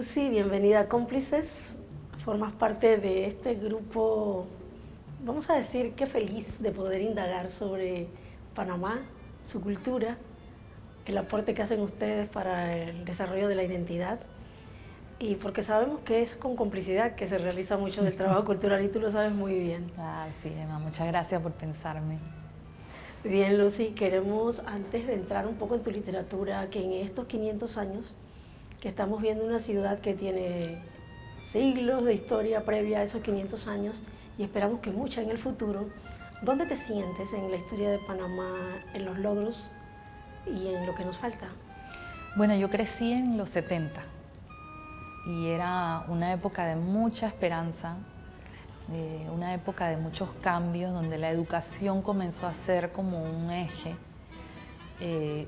Lucy, bienvenida a Cómplices. Formas parte de este grupo, vamos a decir que feliz de poder indagar sobre Panamá, su cultura, el aporte que hacen ustedes para el desarrollo de la identidad. Y porque sabemos que es con complicidad que se realiza mucho del trabajo cultural y tú lo sabes muy bien. Sí, Emma, muchas gracias por pensarme. Bien, Lucy, queremos, antes de entrar un poco en tu literatura, que en estos 500 años, que estamos viendo una ciudad que tiene siglos de historia previa a esos 500 años y esperamos que mucha en el futuro, ¿dónde te sientes en la historia de Panamá, en los logros y en lo que nos falta? Bueno, yo crecí en los 70 y era una época de mucha esperanza, una época de muchos cambios donde la educación comenzó a ser como un eje.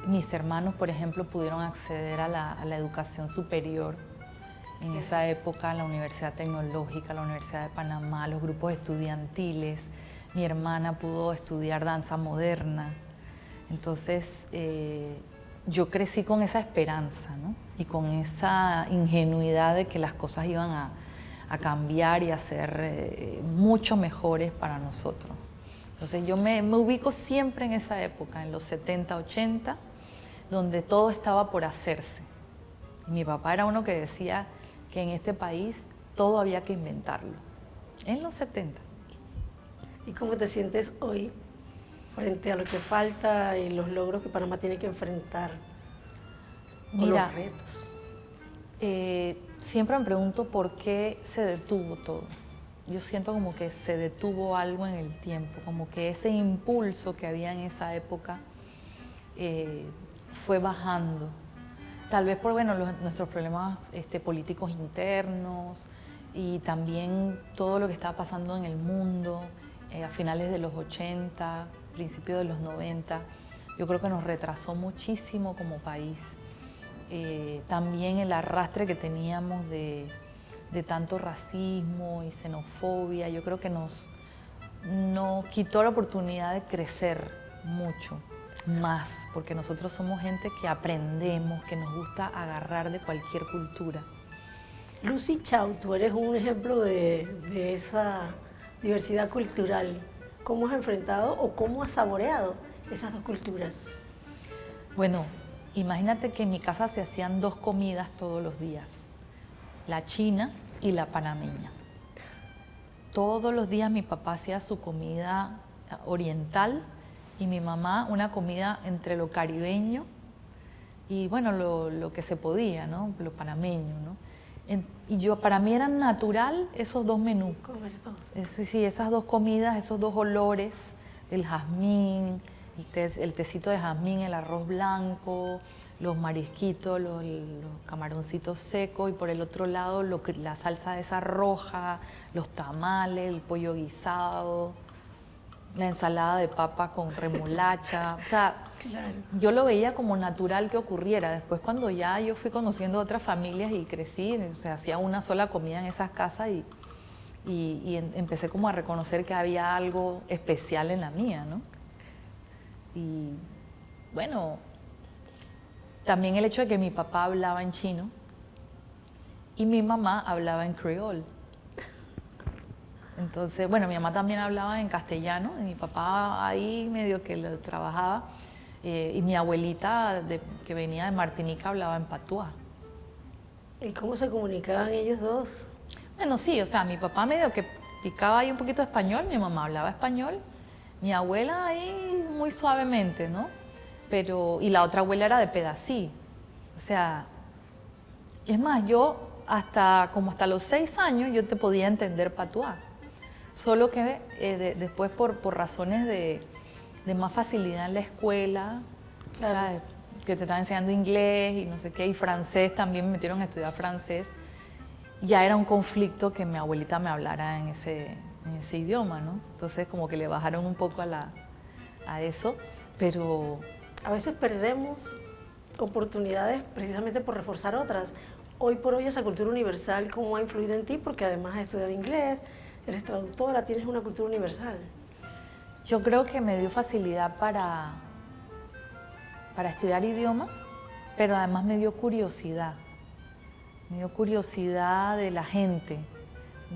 Mis hermanos, por ejemplo, pudieron acceder a la educación superior en esa época, la Universidad Tecnológica, la Universidad de Panamá, los grupos estudiantiles. Mi hermana pudo estudiar danza moderna. Entonces, yo crecí con esa esperanza, ¿no? Y con esa ingenuidad de que las cosas iban a cambiar y a ser mucho mejores para nosotros. Entonces yo me ubico siempre en esa época, en los 70, 80, donde todo estaba por hacerse. Y mi papá era uno que decía que en este país todo había que inventarlo, en los 70. ¿Y cómo te sientes hoy frente a lo que falta y los logros que Panamá tiene que enfrentar? Mira, los retos. Siempre me pregunto por qué se detuvo todo. Yo siento como que se detuvo algo en el tiempo, como que ese impulso que había en esa época fue bajando. Tal vez por nuestros problemas políticos internos y también todo lo que estaba pasando en el mundo a finales de los 80, principios de los 90. Yo creo que nos retrasó muchísimo como país. También el arrastre que teníamos de tanto racismo y xenofobia, yo creo que nos quitó la oportunidad de crecer mucho más, porque nosotros somos gente que aprendemos, que nos gusta agarrar de cualquier cultura. Lucy Chau, tú eres un ejemplo de esa diversidad cultural. ¿Cómo has enfrentado o cómo has saboreado esas dos culturas? Bueno, imagínate que en mi casa se hacían dos comidas todos los días, la china y la panameña. Todos los días mi papá hacía su comida oriental y mi mamá una comida entre lo caribeño y bueno, lo que se podía, ¿no? Lo panameño, ¿no? Para mí eran natural esos dos menús. Comer todo. Sí, esas dos comidas, esos dos olores, el jazmín, el tecito de jazmín, el arroz blanco, los marisquitos, los camaroncitos secos y por el otro lado la salsa esa roja, los tamales, el pollo guisado, la ensalada de papa con remolacha. O sea, claro. Yo lo veía como natural que ocurriera. Después cuando ya yo fui conociendo otras familias y crecí, se hacía una sola comida en esas casas y empecé como a reconocer que había algo especial en la mía, ¿no? Y bueno, también el hecho de que mi papá hablaba en chino y mi mamá hablaba en creol. Entonces, bueno, mi mamá también hablaba en castellano, y mi papá ahí medio que lo trabajaba, y mi abuelita que venía de Martinica hablaba en patuá. ¿Y cómo se comunicaban ellos dos? Bueno, sí, o sea, mi papá medio que picaba ahí un poquito de español, mi mamá hablaba español, mi abuela ahí muy suavemente, ¿no? Y la otra abuela era de Pedací. O sea, es más, yo hasta los 6 años yo te podía entender patuá. Solo que después por razones de más facilidad en la escuela, claro, ¿sabes? Que te estaba enseñando inglés y no sé qué, y francés también me metieron a estudiar francés. Ya era un conflicto que mi abuelita me hablara en ese idioma, ¿no? Entonces como que le bajaron un poco a eso, pero... A veces perdemos oportunidades precisamente por reforzar otras. Hoy por hoy esa cultura universal, ¿cómo ha influido en ti? Porque además has estudiado inglés, eres traductora, tienes una cultura universal. Yo creo que me dio facilidad para estudiar idiomas, pero además me dio curiosidad. me dio curiosidad de la gente,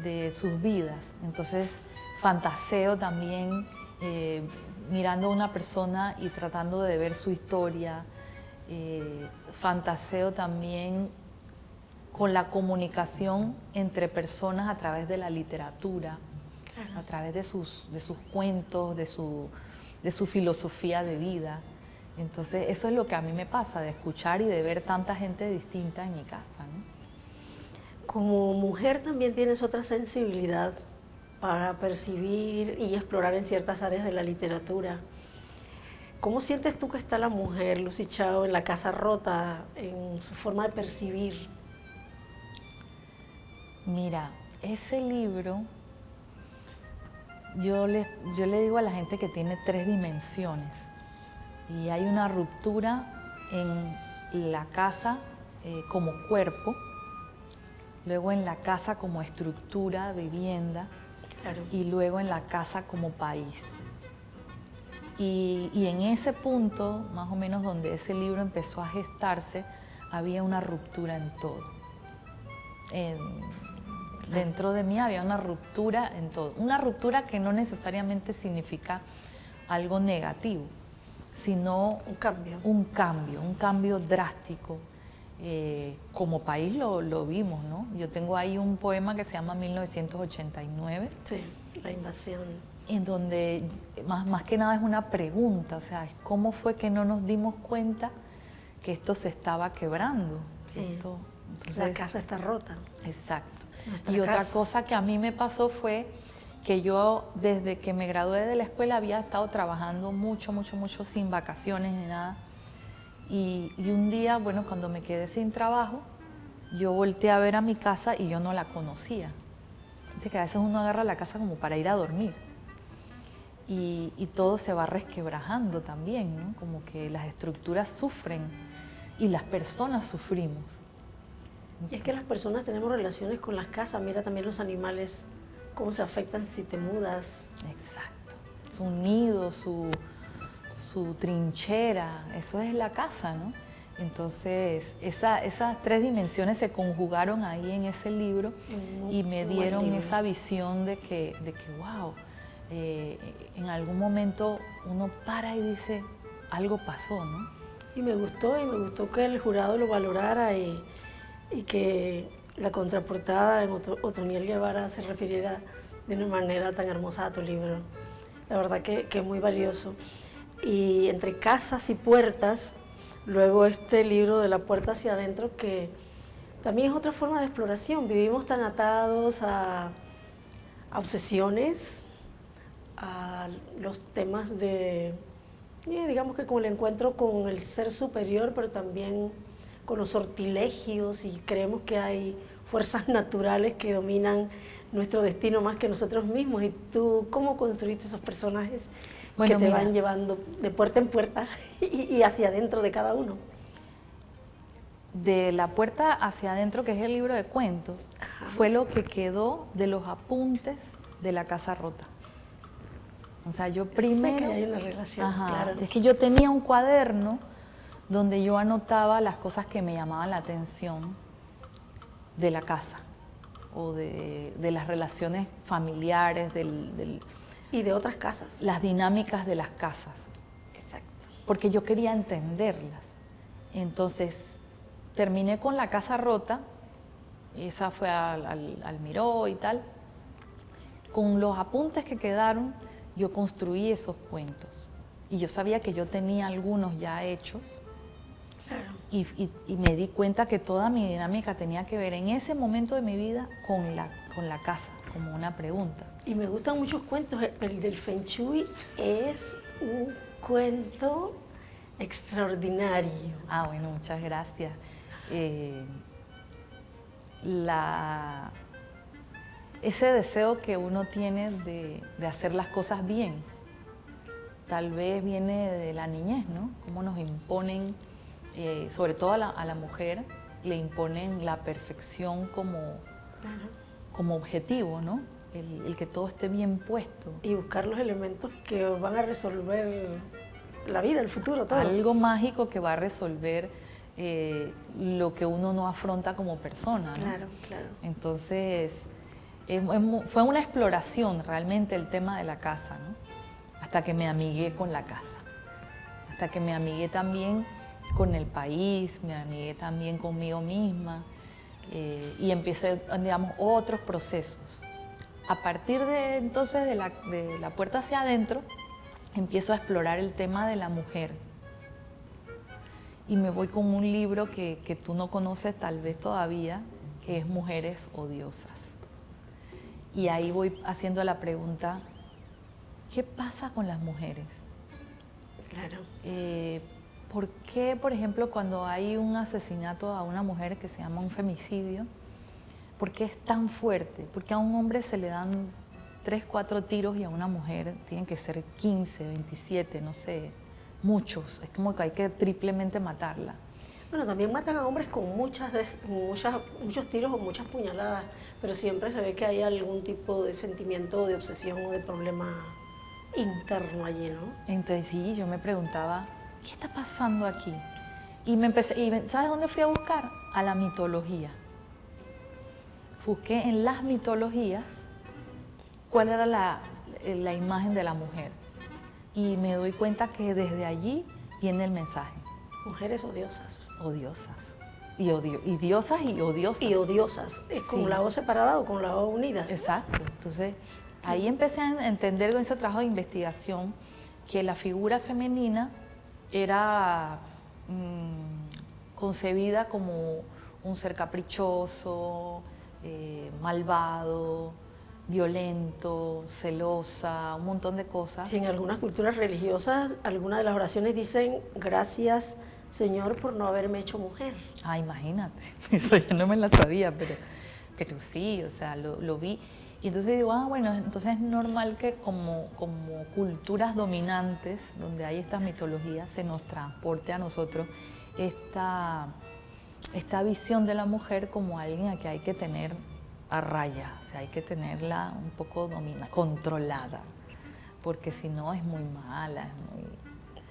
de sus vidas. Entonces fantaseo también mirando a una persona y tratando de ver su historia. Fantaseo también con la comunicación entre personas a través de la literatura, claro, a través de sus cuentos, de su filosofía de vida. Entonces eso es lo que a mí me pasa, de escuchar y de ver tanta gente distinta en mi casa, ¿no? Como mujer también tienes otra sensibilidad para percibir y explorar en ciertas áreas de la literatura. ¿Cómo sientes tú que está la mujer, Lucy Chao, en La casa rota, en su forma de percibir? Mira, ese libro, yo le digo a la gente que tiene 3 dimensiones. Y hay una ruptura en la casa como cuerpo, luego en la casa como estructura, vivienda, claro, y luego en la casa como país. Y en ese punto, más o menos donde ese libro empezó a gestarse, había una ruptura en todo. Dentro de mí había una ruptura en todo. Una ruptura que no necesariamente significa algo negativo, sino un cambio drástico. Como país lo vimos, ¿no? Yo tengo ahí un poema que se llama 1989. Sí, la invasión. En donde más que nada es una pregunta, o sea, ¿cómo fue que no nos dimos cuenta que esto se estaba quebrando? Entonces, la casa está rota. Exacto. Y otra cosa que a mí me pasó fue que yo desde que me gradué de la escuela había estado trabajando mucho sin vacaciones ni nada. Y un día, bueno, cuando me quedé sin trabajo, yo volteé a ver a mi casa y yo no la conocía. Viste que a veces uno agarra la casa como para ir a dormir. Y todo se va resquebrajando también, ¿no? Como que las estructuras sufren y las personas sufrimos. Y es que las personas tenemos relaciones con las casas, mira también los animales, cómo se afectan si te mudas. Exacto, su nido, su trinchera, eso es la casa, ¿no? Entonces, esas 3 dimensiones se conjugaron ahí en ese libro y me dieron esa visión de que wow, en algún momento uno para y dice, algo pasó, ¿no? Y me gustó que el jurado lo valorara y que la contraportada en Otoniel Guevara se refiriera de una manera tan hermosa a tu libro. La verdad que es muy valioso. Y entre casas y puertas, luego este libro de La puerta hacia adentro, que también es otra forma de exploración. Vivimos tan atados a obsesiones, a los temas de, digamos que con el encuentro con el ser superior, pero también con los sortilegios, y creemos que hay fuerzas naturales que dominan nuestro destino más que nosotros mismos. ¿Y tú cómo construiste esos personajes que te van llevando de puerta en puerta y hacia adentro de cada uno? De La puerta hacia adentro, que es el libro de cuentos, fue lo que quedó de los apuntes de La casa rota. O sea, yo primero... Sé que hay una relación, claro. Es que yo tenía un cuaderno donde yo anotaba las cosas que me llamaban la atención de la casa o de las relaciones familiares, y de otras casas. Las dinámicas de las casas. Exacto. Porque yo quería entenderlas. Entonces, terminé con La casa rota, esa fue al Miró y tal. Con los apuntes que quedaron, yo construí esos cuentos. Y yo sabía que yo tenía algunos ya hechos. Claro. Y me di cuenta que toda mi dinámica tenía que ver en ese momento de mi vida con la casa, como una pregunta. Y me gustan muchos cuentos. El del Feng Shui es un cuento extraordinario. Bueno, muchas gracias. Ese deseo que uno tiene de hacer las cosas bien, tal vez viene de la niñez, ¿no? Cómo nos imponen, sobre todo a la mujer, le imponen la perfección como objetivo, ¿no? El que todo esté bien puesto. Y buscar los elementos que van a resolver la vida, el futuro, todo. Algo mágico que va a resolver lo que uno no afronta como persona, ¿no? Claro, claro. Entonces, fue una exploración realmente el tema de la casa, ¿no? Hasta que me amigué con la casa, hasta que me amigué también con el país, me amigué también conmigo misma y empecé, digamos, otros procesos. A partir de entonces, de la puerta hacia adentro, empiezo a explorar el tema de la mujer. Y me voy con un libro que tú no conoces tal vez todavía, que es Mujeres Odiosas. Y ahí voy haciendo la pregunta, ¿qué pasa con las mujeres? Claro. ¿Por qué, por ejemplo, cuando hay un asesinato a una mujer que se llama un femicidio, por qué es tan fuerte? ¿Por qué a un hombre se le dan 3, 4 tiros y a una mujer tienen que ser 15, 27, no sé, muchos? Es como que hay que triplemente matarla. Bueno, también matan a hombres con muchos tiros o muchas puñaladas, pero siempre se ve que hay algún tipo de sentimiento de obsesión o de problema interno allí, ¿no? Entonces sí, yo me preguntaba, ¿qué está pasando aquí? Y ¿sabes dónde fui a buscar? A la mitología. Busqué en las mitologías cuál era la imagen de la mujer. Y me doy cuenta que desde allí viene el mensaje. Mujeres odiosas. Odiosas. Y diosas y odiosas. Y odiosas. ¿Con Sí. la O separada o con la O unida? Exacto. Entonces, ahí empecé a entender con ese trabajo de investigación que la figura femenina era concebida como un ser caprichoso, malvado, violento, celosa, un montón de cosas. Sí, en algunas culturas religiosas, algunas de las oraciones dicen, gracias Señor por no haberme hecho mujer. Ah, imagínate, eso yo no me la sabía, pero sí, o sea, lo vi. Y entonces digo, bueno, entonces es normal que como culturas dominantes, donde hay estas mitologías, se nos transporte a nosotros esta visión de la mujer como alguien a que hay que tener a raya, o sea, hay que tenerla un poco controlada, porque si no es muy mala, es muy...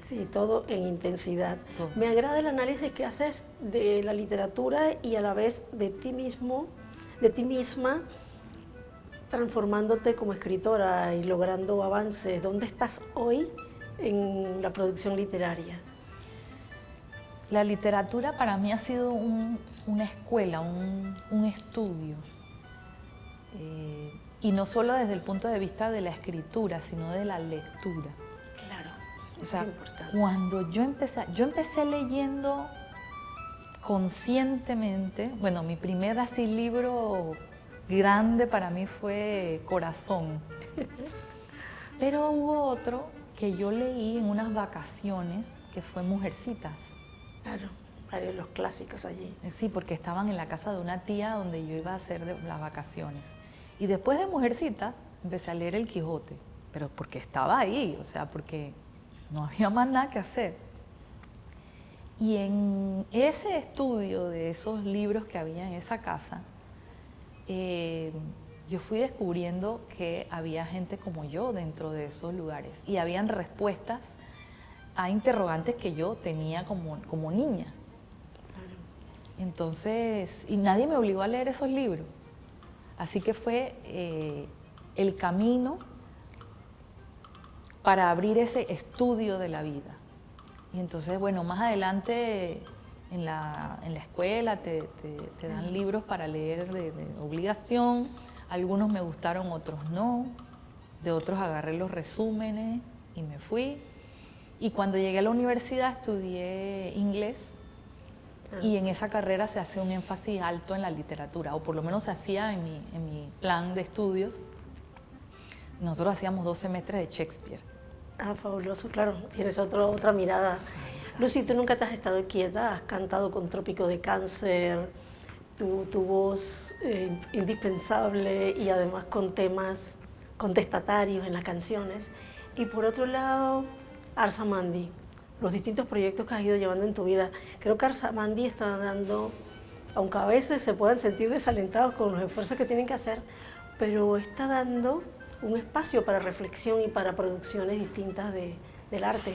Sí, todo en intensidad. Todo. Me agrada el análisis que haces de la literatura y a la vez de ti mismo, de ti misma, transformándote como escritora y logrando avances. ¿Dónde estás hoy en la producción literaria? La literatura para mí ha sido una escuela, un estudio. Y no solo desde el punto de vista de la escritura, sino de la lectura. Claro, O sea, es importante. cuando yo empecé leyendo conscientemente, bueno, mi primer así libro grande para mí fue Corazón. Pero hubo otro que yo leí en unas vacaciones que fue Mujercitas. Claro, varios de los clásicos allí. Sí, porque estaban en la casa de una tía donde yo iba a hacer las vacaciones. Y después de Mujercitas empecé a leer El Quijote, pero porque estaba ahí, o sea, porque no había más nada que hacer. Y en ese estudio de esos libros que había en esa casa, yo fui descubriendo que había gente como yo dentro de esos lugares y habían respuestas a interrogantes que yo tenía como niña. Entonces, y nadie me obligó a leer esos libros. Así que fue el camino para abrir ese estudio de la vida. Y entonces, bueno, más adelante en la escuela te dan libros para leer de obligación. Algunos me gustaron, otros no. De otros agarré los resúmenes y me fui. Y cuando llegué a la universidad estudié inglés. Y en esa carrera se hace un énfasis alto en la literatura, o por lo menos se hacía en mi plan de estudios. Nosotros hacíamos 2 semestres de Shakespeare. Ah, fabuloso, claro, tienes otra mirada. Lucy, tú nunca te has estado quieta, has cantado con Trópico de Cáncer, tu voz indispensable y además con temas contestatarios en las canciones. Y por otro lado, Arsamandi, los distintos proyectos que has ido llevando en tu vida. Creo que Arsamandi está dando, aunque a veces se puedan sentir desalentados con los esfuerzos que tienen que hacer, pero está dando un espacio para reflexión y para producciones distintas del arte.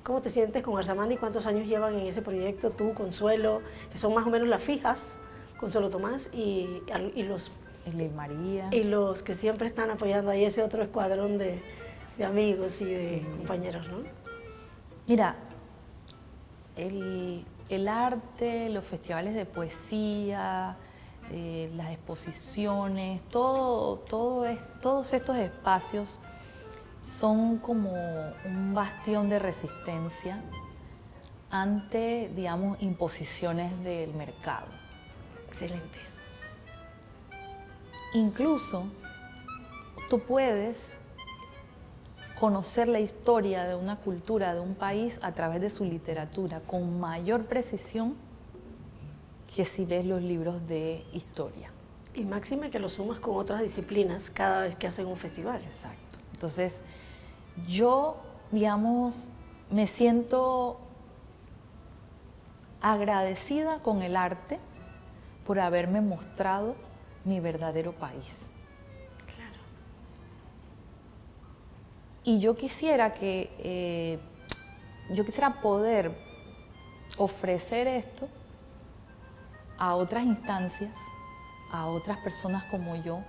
¿Cómo te sientes con Arzamandi? ¿Cuántos años llevan en ese proyecto tú, Consuelo, que son más o menos las fijas, Consuelo Tomás los Lil María. Y los que siempre están apoyando ahí ese otro escuadrón de amigos y de compañeros, ¿no? Mira, el arte, los festivales de poesía, las exposiciones, todos estos espacios son como un bastión de resistencia ante, digamos, imposiciones del mercado. Excelente. Incluso tú puedes conocer la historia de una cultura, de un país, a través de su literatura, con mayor precisión que si ves los libros de historia. Y máxime que lo sumas con otras disciplinas cada vez que hacen un festival. Exacto. Entonces, yo, digamos, me siento agradecida con el arte por haberme mostrado mi verdadero país. Claro. Y yo quisiera poder ofrecer esto a otras instancias, a otras personas como yo,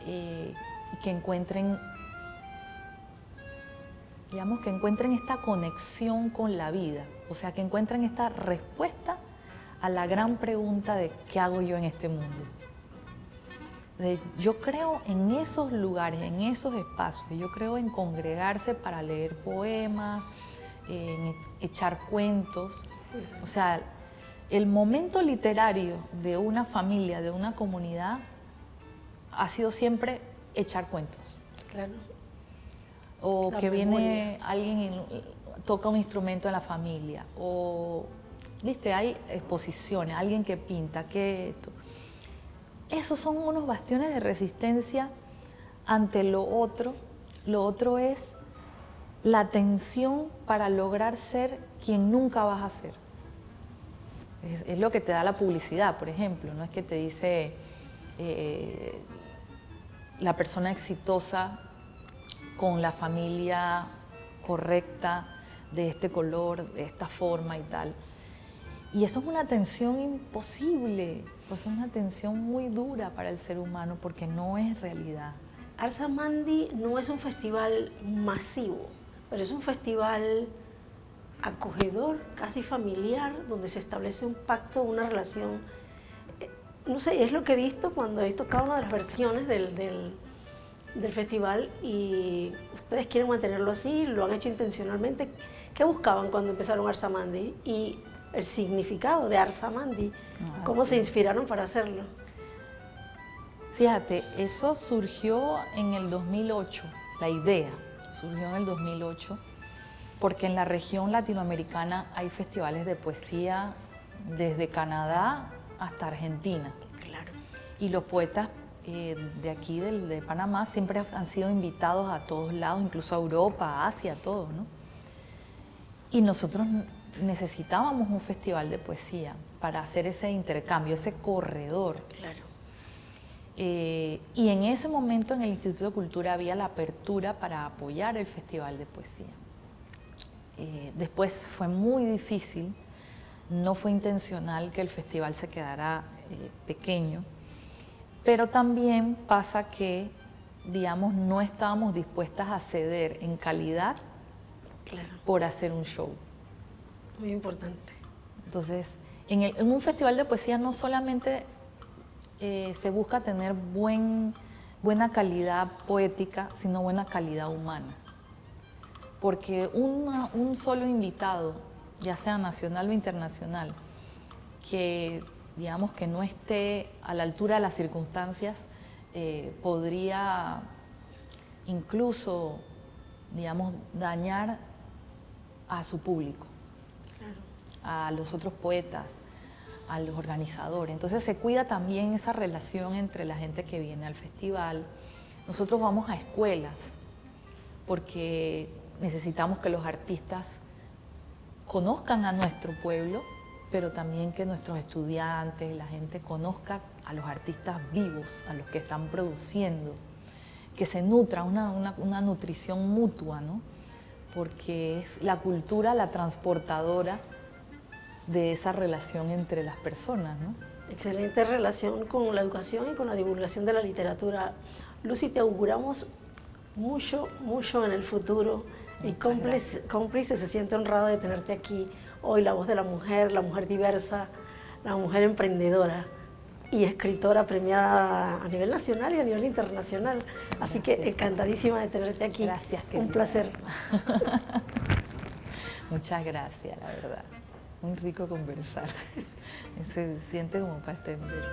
que encuentren, digamos, que encuentren esta conexión con la vida, o sea, que encuentren esta respuesta a la gran pregunta de ¿qué hago yo en este mundo? Yo creo en esos lugares, en esos espacios, yo creo en congregarse para leer poemas, en echar cuentos. O sea, el momento literario de una familia, de una comunidad, ha sido siempre echar cuentos. Claro. O La que memoria. viene alguien y toca un instrumento en la familia, o, viste, hay exposiciones, alguien que pinta, que esto. Esos son unos bastiones de resistencia ante lo otro. Lo otro es la tensión para lograr ser quien nunca vas a ser. Es lo que te da la publicidad, por ejemplo. No es que te dice la persona exitosa con la familia correcta, de este color, de esta forma y tal. Y eso es una tensión imposible, pues es una tensión muy dura para el ser humano porque no es realidad. Arzamandi no es un festival masivo, pero es un festival acogedor, casi familiar, donde se establece un pacto, una relación. No sé, es lo que he visto cuando he tocado una de las versiones del festival y ustedes quieren mantenerlo así, lo han hecho intencionalmente. ¿Qué buscaban cuando empezaron Arzamandi? Y el significado de Arzamandi, ¿cómo se inspiraron para hacerlo? Fíjate, eso surgió en el 2008, la idea surgió en el 2008, porque en la región latinoamericana hay festivales de poesía desde Canadá hasta Argentina. Claro. Y los poetas de aquí, de Panamá, siempre han sido invitados a todos lados, incluso a Europa, a Asia, a todos, ¿no? Y nosotros necesitábamos un festival de poesía para hacer ese intercambio, ese corredor. Claro. Y en ese momento en el Instituto de Cultura había la apertura para apoyar el festival de poesía. Después fue muy difícil, no fue intencional que el festival se quedara pequeño, pero también pasa que, digamos, no estábamos dispuestas a ceder en calidad por hacer un show. Muy importante. Entonces, en un festival de poesía no solamente se busca tener buena calidad poética, sino buena calidad humana. Porque un solo invitado, ya sea nacional o internacional, que digamos que no esté a la altura de las circunstancias, podría incluso, digamos, dañar a su público, a los otros poetas, a los organizadores. Entonces se cuida también esa relación entre la gente que viene al festival. Nosotros vamos a escuelas porque necesitamos que los artistas conozcan a nuestro pueblo, pero también que nuestros estudiantes, la gente conozca a los artistas vivos, a los que están produciendo, que se nutra una nutrición mutua, ¿no? porque es la cultura la transportadora de esa relación entre las personas, ¿no? Excelente relación con la educación y con la divulgación de la literatura. Lucy, te auguramos mucho, mucho en el futuro. Y cómplice se siente honrado de tenerte aquí hoy, la voz de la mujer diversa, la mujer emprendedora y escritora premiada a nivel nacional y a nivel internacional. Así que encantadísima de tenerte aquí. Gracias, querida. Un placer. Muchas gracias, la verdad. Muy rico conversar. Se siente como para extender.